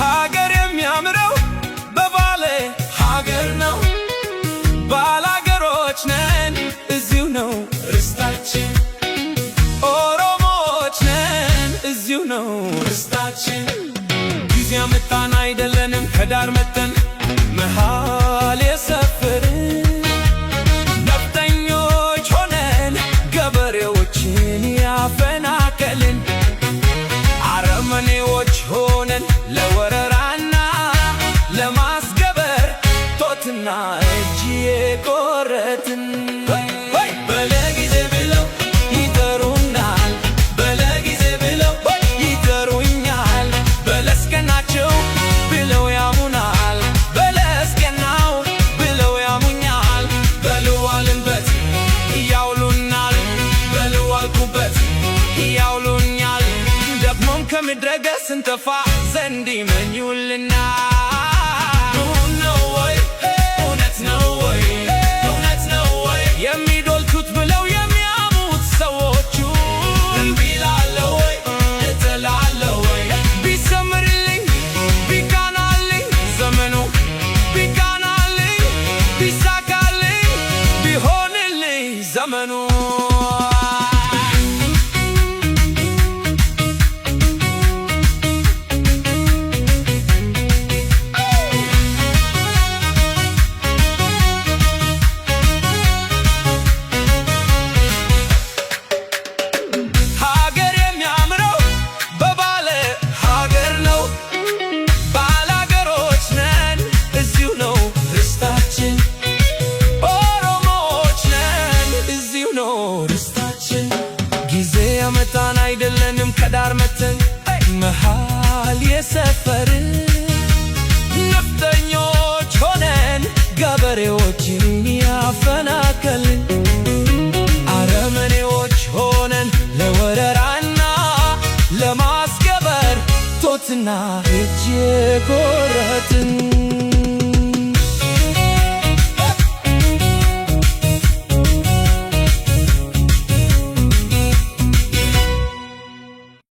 ሀገር የሚያምረው በባለ ሀገር ነው። ባላገሮች ነን እዚሁ ነው ርስታችን። ኦሮሞዎች ነን እዚሁ ነው ርስታችን። ጊዜ አመጣን አይደለንም ከዳር መተን መሃል የሰፈርን ነፍጠኞች ሆነን ገበሬዎችን ያፈናቀልን አረመኔዎች ሆነን ለወረራና ለማስገበር ጦትና እጅ የቆረጥን በለጊዜ ብለው ይጠሩናል፣ በለጊዜ ብለው ይጠሩኛል። በለስቀናቸው ብለው ያሙናል፣ በለስቀናው ብለው ያሙኛል። በልዋልንበት ያውሉናል፣ በልዋልኩበት ያውሉኛል። ደግሞም ከምድረገጽ እንጠፋ ዘንድ ይመኙልናል። የሚዶልቱት ብለው የሚያሙት ሰዎቹ እምቢ እላለሁ ወይ እጥላለሁ ወይ? ቢሰምርልኝ ቢቃናልኝ ዘመኑ ቢቃናልኝ ቢሳካልኝ ቢሆንልኝ ዘመኑ ጊዜ አመጣን አይደለንም ከዳር መተን መሃል የሰፈርን ነፍጠኞች ሆነን ገበሬዎችን ያፈናቀልን አረመኔዎች ሆነን ለወረራና ለማስገበር ጦትና